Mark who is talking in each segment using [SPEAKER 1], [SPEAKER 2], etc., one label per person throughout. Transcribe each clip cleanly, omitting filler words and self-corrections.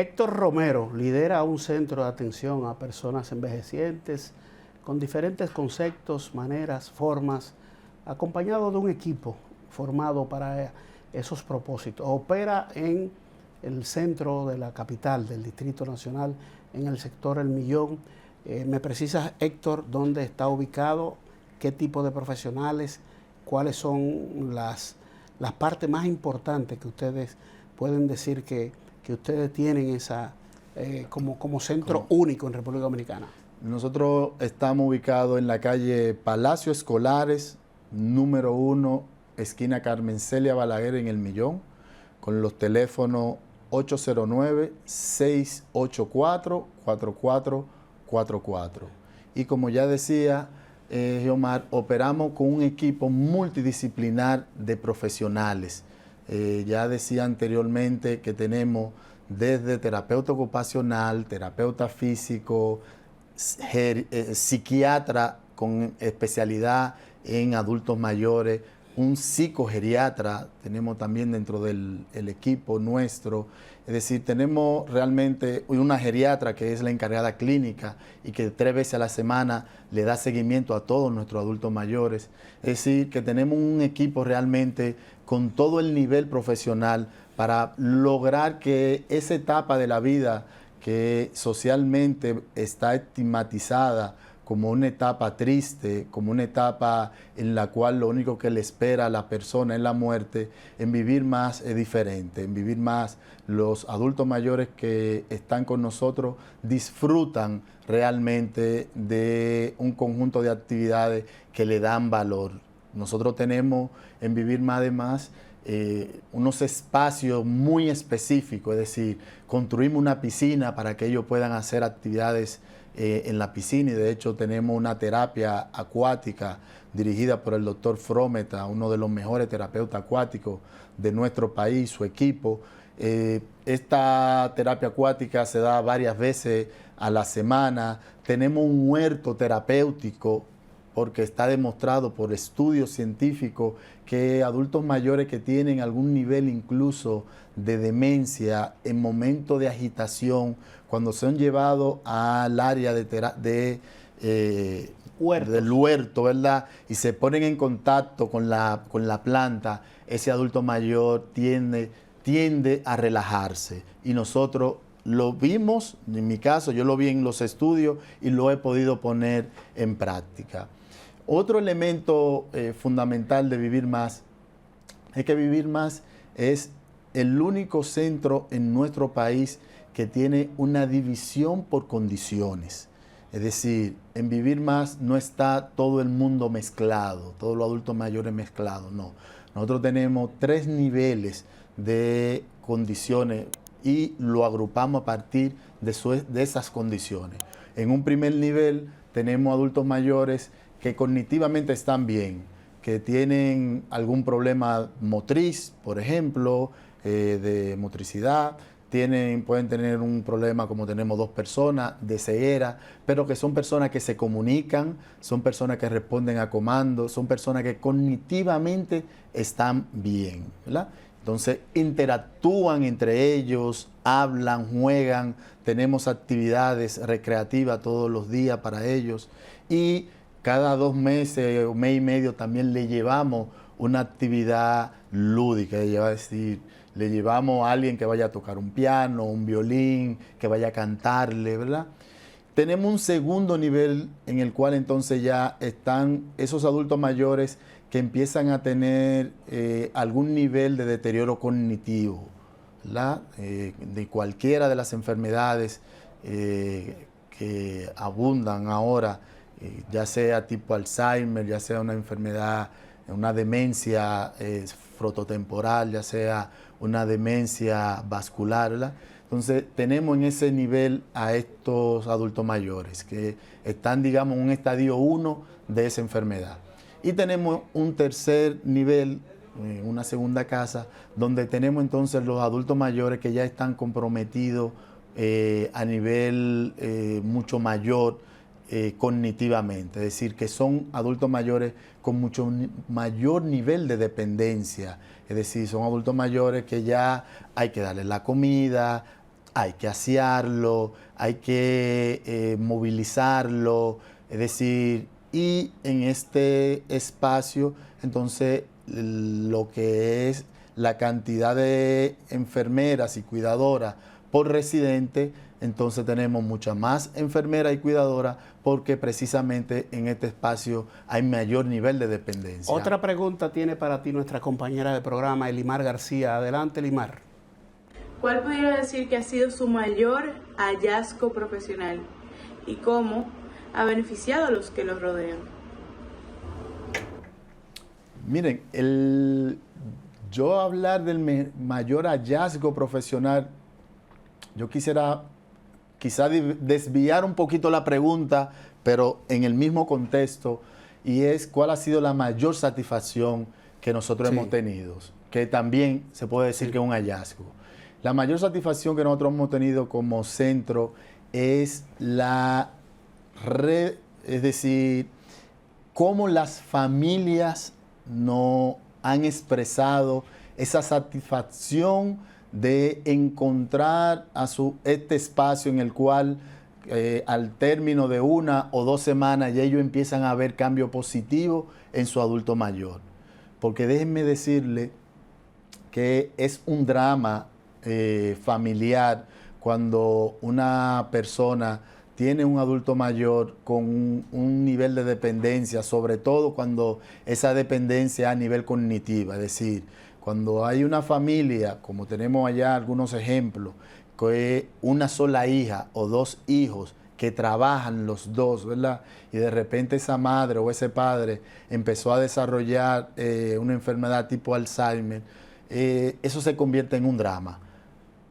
[SPEAKER 1] Héctor Romero lidera un centro de atención a personas envejecientes con diferentes conceptos, maneras, formas, acompañado de un equipo formado para esos propósitos. Opera en el centro de la capital del Distrito Nacional, en el sector El Millón. ¿Me precisas, Héctor, dónde está ubicado, qué tipo de profesionales, cuáles son las partes más importantes que ustedes pueden decir que ustedes tienen esa como centro único en República Dominicana?
[SPEAKER 2] Nosotros estamos ubicados en la calle Palacio Escolares, número 1, esquina Carmen Celia Balaguer, en El Millón, con los teléfonos 809-684-4444. Y como ya decía Geomar, operamos con un equipo multidisciplinar de profesionales. Ya decía anteriormente que tenemos desde terapeuta ocupacional, terapeuta físico, psiquiatra con especialidad en adultos mayores, un psicogeriatra tenemos también dentro del equipo nuestro. Es decir, tenemos realmente una geriatra que es la encargada clínica y que 3 veces a la semana le da seguimiento a todos nuestros adultos mayores. Es decir, que tenemos un equipo realmente con todo el nivel profesional para lograr que esa etapa de la vida que socialmente está estigmatizada como una etapa triste, como una etapa en la cual lo único que le espera a la persona es la muerte, en vivir más es diferente, en vivir más los adultos mayores que están con nosotros disfrutan realmente de un conjunto de actividades que le dan valor. Nosotros tenemos en Vivir Más de Más unos espacios muy específicos, es decir, construimos una piscina para que ellos puedan hacer actividades en la piscina, y de hecho tenemos una terapia acuática dirigida por el doctor Frometa, uno de los mejores terapeutas acuáticos de nuestro país, su equipo. Esta terapia acuática se da varias veces a la semana. Tenemos un huerto terapéutico porque está demostrado por estudios científicos que adultos mayores que tienen algún nivel incluso de demencia en momentos de agitación, cuando son llevados al área del huerto, ¿verdad? Y se ponen en contacto con la planta, ese adulto mayor tiende a relajarse. Y nosotros lo vimos, en mi caso, yo lo vi en los estudios y lo he podido poner en práctica. Otro elemento fundamental de Vivir Más es que Vivir Más es el único centro en nuestro país que tiene una división por condiciones. Es decir, en Vivir Más no está todo el mundo mezclado, todos los adultos mayores mezclados, no. Nosotros tenemos 3 niveles de condiciones y lo agrupamos a partir de esas condiciones. En un primer nivel tenemos adultos mayores que cognitivamente están bien, que tienen algún problema motriz, por ejemplo, de motricidad, pueden tener un problema como tenemos 2 personas, de ceguera, pero que son personas que se comunican, son personas que responden a comandos, son personas que cognitivamente están bien, ¿verdad? Entonces interactúan entre ellos, hablan, juegan, tenemos actividades recreativas todos los días para ellos, y cada 2 meses o mes y medio también le llevamos una actividad lúdica, es decir, le llevamos a alguien que vaya a tocar un piano, un violín, que vaya a cantarle, ¿verdad? Tenemos un segundo nivel en el cual entonces ya están esos adultos mayores que empiezan a tener algún nivel de deterioro cognitivo, ¿verdad? De cualquiera de las enfermedades que abundan ahora, ya sea tipo Alzheimer, ya sea una enfermedad, una demencia frontotemporal, ya sea una demencia vascular, ¿verdad? Entonces tenemos en ese nivel a estos adultos mayores que están, digamos, en un estadio 1 de esa enfermedad. Y tenemos un tercer nivel, una segunda casa, donde tenemos entonces los adultos mayores que ya están comprometidos a nivel mucho mayor, cognitivamente, es decir, que son adultos mayores con mucho mayor nivel de dependencia, es decir, son adultos mayores que ya hay que darles la comida, hay que asearlo, hay que movilizarlo, es decir, y en este espacio, entonces, lo que es la cantidad de enfermeras y cuidadoras por residente, entonces tenemos mucha más enfermera y cuidadora porque precisamente en este espacio hay mayor nivel de dependencia.
[SPEAKER 1] Otra pregunta tiene para ti nuestra compañera de programa, Elimar García. Adelante, Elimar.
[SPEAKER 3] ¿Cuál pudiera decir que ha sido su mayor hallazgo profesional y cómo ha beneficiado a los que los rodean?
[SPEAKER 2] Miren, yo hablar del mayor hallazgo profesional, yo quisiera quizá desviar un poquito la pregunta, pero en el mismo contexto, y es cuál ha sido la mayor satisfacción que nosotros hemos tenido, que también se puede decir que es un hallazgo. La mayor satisfacción que nosotros hemos tenido como centro es es decir, cómo las familias no han expresado esa satisfacción de encontrar este espacio en el cual al término de 1 o 2 semanas ya ellos empiezan a ver cambio positivo en su adulto mayor. Porque déjenme decirle que es un drama familiar cuando una persona tiene un adulto mayor con un nivel de dependencia, sobre todo cuando esa dependencia a nivel cognitivo, es decir, cuando hay una familia, como tenemos allá algunos ejemplos, que una sola hija o 2 hijos que trabajan los dos, ¿verdad? Y de repente esa madre o ese padre empezó a desarrollar una enfermedad tipo Alzheimer, eso se convierte en un drama,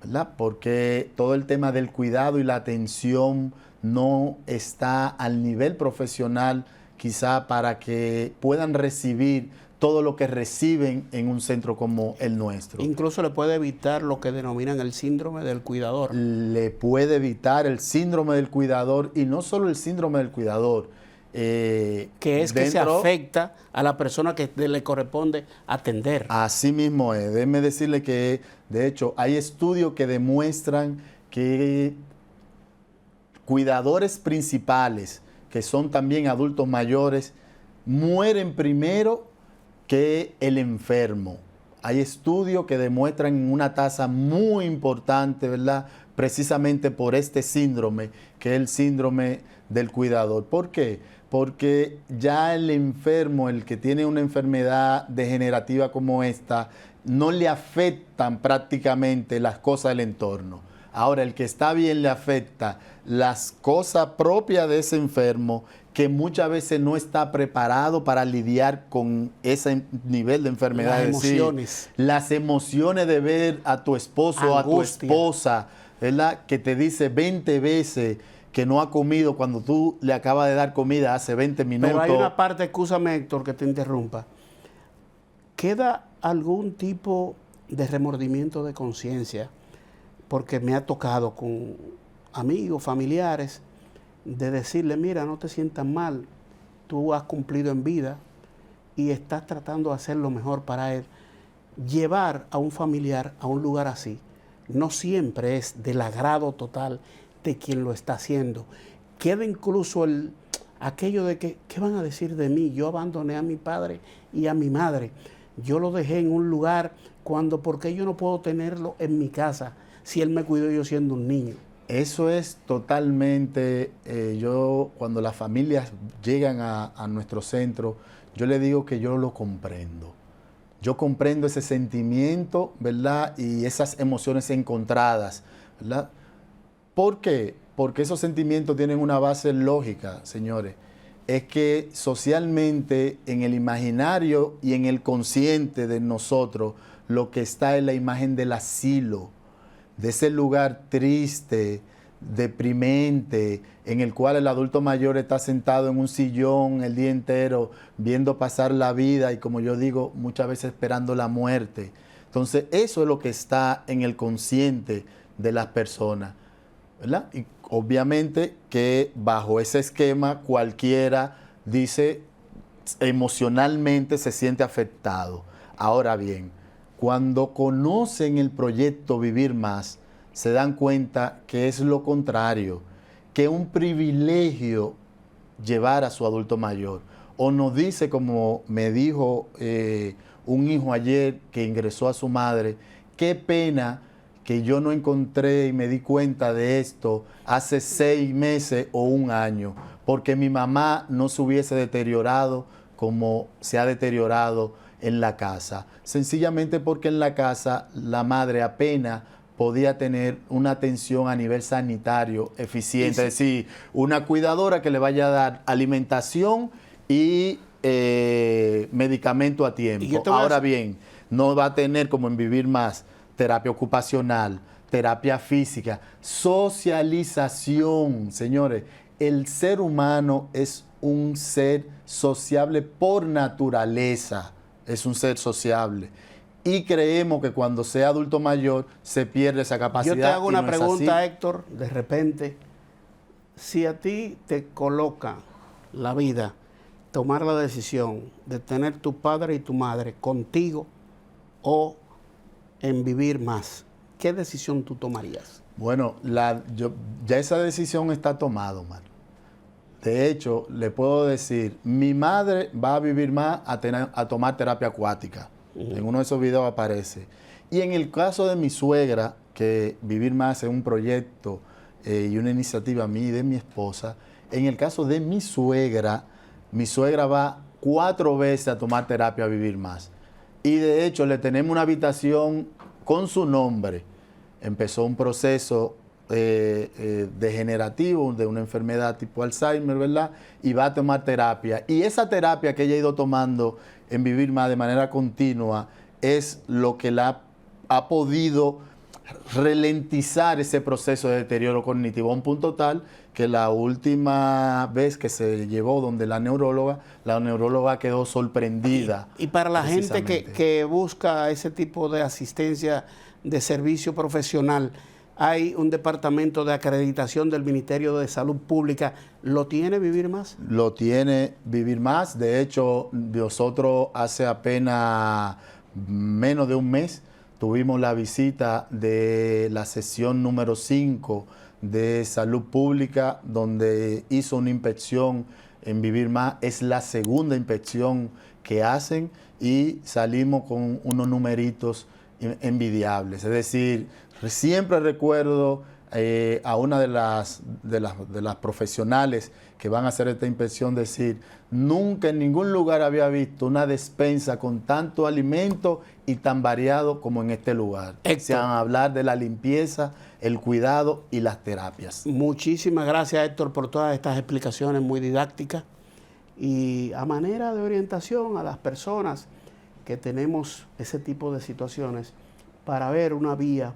[SPEAKER 2] ¿verdad? Porque todo el tema del cuidado y la atención no está al nivel profesional quizá para que puedan recibir todo lo que reciben en un centro como el nuestro.
[SPEAKER 1] Incluso le puede evitar lo que denominan el síndrome del cuidador.
[SPEAKER 2] Le puede evitar el síndrome del cuidador, y no solo el síndrome del cuidador.
[SPEAKER 1] Que es que se afecta a la persona que le corresponde atender.
[SPEAKER 2] Así mismo es. Déjeme decirle que, de hecho, hay estudios que demuestran que cuidadores principales, que son también adultos mayores, mueren primero que el enfermo. Hay estudios que demuestran una tasa muy importante, ¿verdad? Precisamente por este síndrome, que es el síndrome del cuidador. ¿Por qué? Porque ya el enfermo, el que tiene una enfermedad degenerativa como esta, no le afectan prácticamente las cosas del entorno. Ahora, el que está bien le afecta las cosas propias de ese enfermo, que muchas veces no está preparado para lidiar con ese nivel de enfermedad.
[SPEAKER 1] Las emociones.
[SPEAKER 2] Las emociones de ver a tu esposo o a tu esposa, ¿verdad? Que te dice 20 veces que no ha comido cuando tú le acabas de dar comida hace 20 minutos.
[SPEAKER 1] Pero hay una parte, escúchame Héctor que te interrumpa, ¿queda algún tipo de remordimiento de conciencia? Porque me ha tocado con amigos, familiares, de decirle, mira, no te sientas mal, tú has cumplido en vida y estás tratando de hacer lo mejor para él. Llevar a un familiar a un lugar así no siempre es del agrado total de quien lo está haciendo. Queda incluso aquello de que, ¿qué van a decir de mí? Yo abandoné a mi padre y a mi madre. Yo lo dejé en un lugar ¿por qué yo no puedo tenerlo en mi casa si él me cuidó yo siendo un niño?
[SPEAKER 2] Eso es totalmente, cuando las familias llegan a nuestro centro, yo le digo que yo lo comprendo. Yo comprendo ese sentimiento, ¿verdad? Y esas emociones encontradas, ¿verdad? ¿Por qué? Porque esos sentimientos tienen una base lógica, señores. Es que socialmente, en el imaginario y en el consciente de nosotros, lo que está es la imagen del asilo, de ese lugar triste, deprimente, en el cual el adulto mayor está sentado en un sillón el día entero, viendo pasar la vida y, como yo digo, muchas veces esperando la muerte. Entonces, eso es lo que está en el consciente de las personas, ¿verdad? Y obviamente que bajo ese esquema cualquiera dice emocionalmente se siente afectado. Ahora bien, cuando conocen el proyecto Vivir Más, se dan cuenta que es lo contrario, que es un privilegio llevar a su adulto mayor. O nos dice, como me dijo un hijo ayer que ingresó a su madre, qué pena que yo no encontré y me di cuenta de esto hace 6 meses o 1 año, porque mi mamá no se hubiese deteriorado como se ha deteriorado en la casa. Sencillamente porque en la casa la madre apenas podía tener una atención a nivel sanitario eficiente,
[SPEAKER 1] Sí.
[SPEAKER 2] es decir, una cuidadora que le vaya a dar alimentación y medicamento a tiempo. Ahora bien, no va a tener, como en Vivir Más, terapia ocupacional, terapia física, socialización. Señores, el ser humano es un ser sociable por naturaleza, es un ser sociable. Y creemos que cuando sea adulto mayor se pierde esa capacidad.
[SPEAKER 1] Yo te hago una
[SPEAKER 2] no es
[SPEAKER 1] pregunta,
[SPEAKER 2] así.
[SPEAKER 1] Héctor, de repente, si a ti te coloca la vida tomar la decisión de tener tu padre y tu madre contigo o en Vivir Más, ¿qué decisión tú tomarías?
[SPEAKER 2] Bueno, ya esa decisión está tomada, mano. De hecho, le puedo decir, mi madre va a Vivir Más a tomar terapia acuática. En uno de esos videos aparece. Y en el caso de mi suegra, que Vivir Más es un proyecto y una iniciativa mía y de mi esposa, en el caso de mi suegra va 4 veces a tomar terapia a Vivir Más. Y de hecho le tenemos una habitación con su nombre. Empezó un proceso degenerativo de una enfermedad tipo Alzheimer, ¿verdad? Y va a tomar terapia. Y esa terapia que ella ha ido tomando en Vivir Más de manera continua es lo que la ha podido ralentizar ese proceso de deterioro cognitivo a un punto tal que la última vez que se llevó donde la neuróloga quedó sorprendida.
[SPEAKER 1] Y para la gente que busca ese tipo de asistencia de servicio profesional, hay un departamento de acreditación del Ministerio de Salud Pública. ¿Lo tiene Vivir Más?
[SPEAKER 2] Lo tiene Vivir Más. De hecho, nosotros hace apenas menos de un mes tuvimos la visita de la sesión número 5 de Salud Pública, donde hizo una inspección en Vivir Más. Es la segunda inspección que hacen y salimos con unos numeritos envidiables. Es decir, siempre recuerdo a una de las profesionales que van a hacer esta inspección decir, nunca en ningún lugar había visto una despensa con tanto alimento y tan variado como en este lugar. Se van a hablar de la limpieza, el cuidado y las terapias.
[SPEAKER 1] Muchísimas gracias, Héctor, por todas estas explicaciones muy didácticas y a manera de orientación a las personas que tenemos ese tipo de situaciones para ver una vía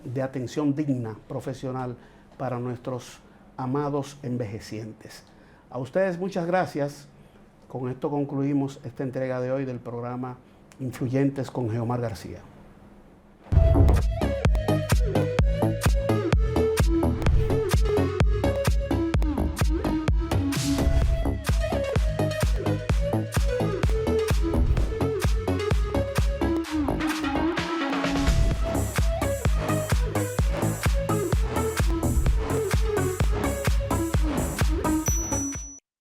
[SPEAKER 1] de atención digna, profesional, para nuestros amados envejecientes. A ustedes muchas gracias. Con esto concluimos esta entrega de hoy del programa Influyentes con Geomar García.